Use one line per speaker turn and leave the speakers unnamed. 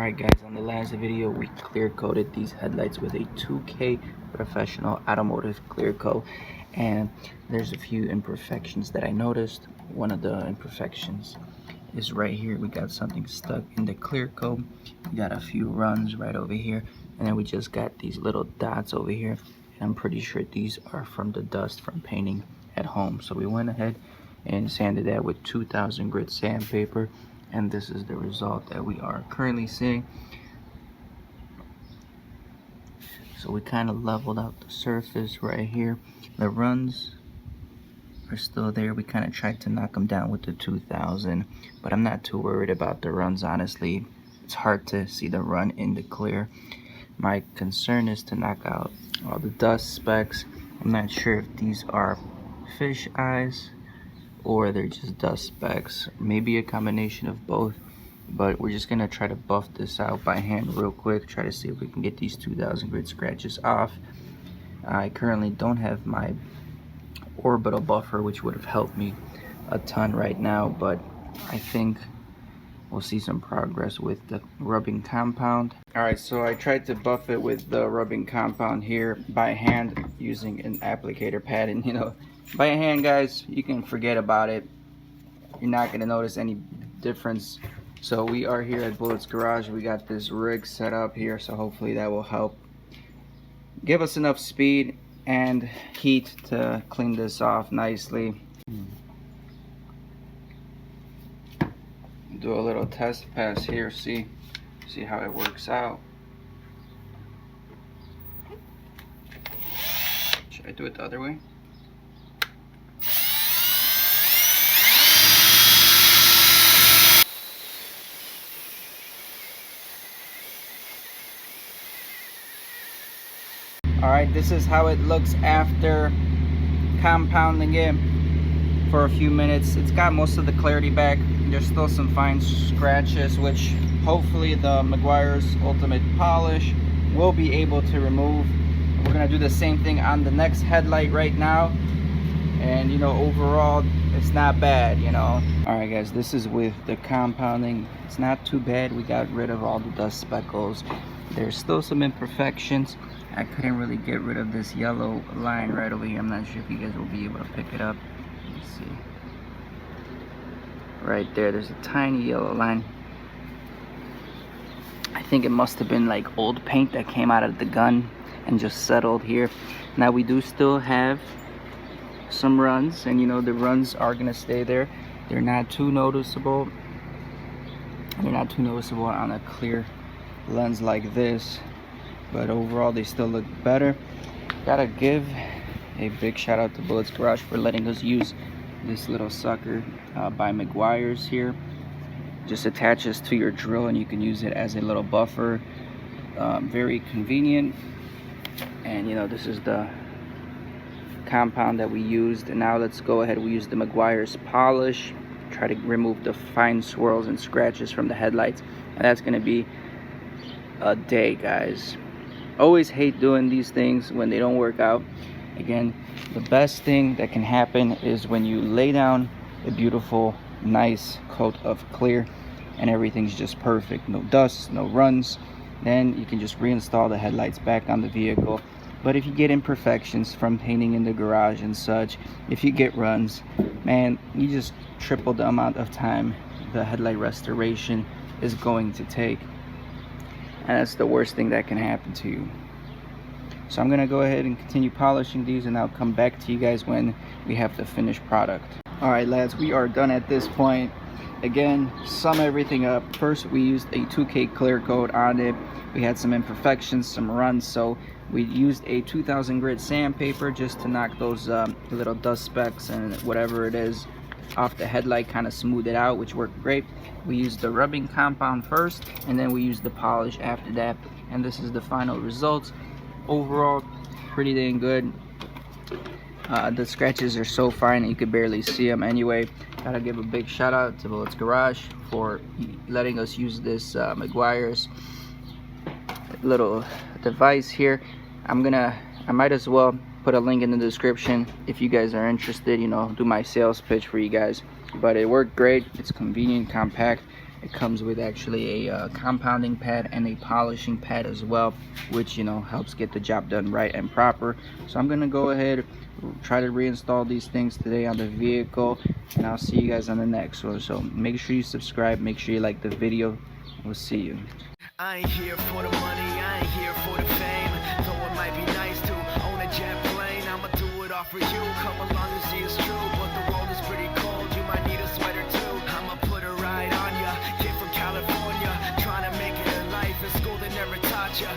Alright guys, on the last video we clear coated these headlights with a 2K professional automotive clear coat, and there's a few imperfections that I noticed. One of the imperfections is right here. We got something stuck in the clear coat. We got a few runs right over here, and then we just got these little dots over here, and I'm pretty sure these are from the dust from painting at home. So we went ahead and sanded that with 2000 grit sandpaper, and this is the result that we are currently seeing. So we kind of leveled out the surface right here. The runs are still there. We kind of tried to knock them down with the 2000, but I'm not too worried about the runs, honestly. It's hard to see the run in the clear. My concern is to knock out all the dust specks. I'm not sure if these are fish eyes or they're just dust specks, maybe a combination of both, but we're just gonna try to buff this out by hand real quick, try to see if we can get these 2000 grit scratches off. I currently don't have my orbital buffer, which would have helped me a ton right now, but I think we'll see some progress with the rubbing compound. Alright, so I tried to buff it with the rubbing compound here by hand using an applicator pad, and by hand, guys, you can forget about it. You're not going to notice any difference. So we are here at Bullet's Garage. We got this rig set up here, so hopefully that will help give us enough speed and heat to clean this off nicely. Do a little test pass here, see how it works out. Should I do it the other way? Alright, this is how it looks after compounding it for a few minutes. It's got most of the clarity back. There's still some fine scratches, which hopefully the Meguiar's Ultimate Polish will be able to remove. We're going to do the same thing on the next headlight right now. And overall, it's not bad, Alright guys, this is with the compounding. It's not too bad. We got rid of all the dust speckles. There's still some imperfections. I couldn't really get rid of this yellow line right over here. I'm not sure if you guys will be able to pick it up. Let's see. Right there's a tiny yellow line. I think it must have been like old paint that came out of the gun and just settled here. Now we do still have some runs, and the runs are gonna stay there. They're not too noticeable. They're not too noticeable on a clear lens like this, but overall they still look better. Gotta give a big shout out to Bullet's Garage for letting us use this little sucker by Meguiar's here. Just attaches to your drill and you can use it as a little buffer. Very convenient. And this is the compound that we used, and now let's go ahead. We use the Meguiar's polish, try to remove the fine swirls and scratches from the headlights, and that's going to be a day, guys. Always hate doing these things when they don't work out. Again, the best thing that can happen is when you lay down a beautiful, nice coat of clear and everything's just perfect, no dust, no runs, then you can just reinstall the headlights back on the vehicle. But if you get imperfections from painting in the garage and such, if you get runs, man, you just triple the amount of time the headlight restoration is going to take. And that's the worst thing that can happen to you. So I'm going to go ahead and continue polishing these, and I'll come back to you guys when we have the finished product. Alright lads, we are done at this point. Again, sum everything up. First we used a 2K clear coat on it. We had some imperfections, some runs, so we used a 2000 grit sandpaper just to knock those little dust specks and whatever it is off the headlight, kind of smooth it out, which worked great. We used the rubbing compound first, and then we used the polish after that, and this is the final results. Overall, pretty dang good. The scratches are so fine you could barely see them. Anyway, gotta give a big shout out to Bullet's Garage for letting us use this Meguiar's little device here. I might as well put a link in the description if you guys are interested, do my sales pitch for you guys. But it worked great. It's convenient, compact, It comes with actually a compounding pad and a polishing pad as well, which, you know, helps get the job done right and proper. So I'm gonna go ahead, try to reinstall these things today on the vehicle, and I'll see you guys on the next one. So make sure you subscribe, make sure you like the video. We'll see you.
I ain't here for the money, I ain't here for the fame. Though it might be nice to own a jet plane, I'ma do it all for you. Come along and see it's true, but the world is pretty cold. You might need a sweater too. I'ma put a ride on ya, kid from California, trying to make it in life. In school they never taught ya.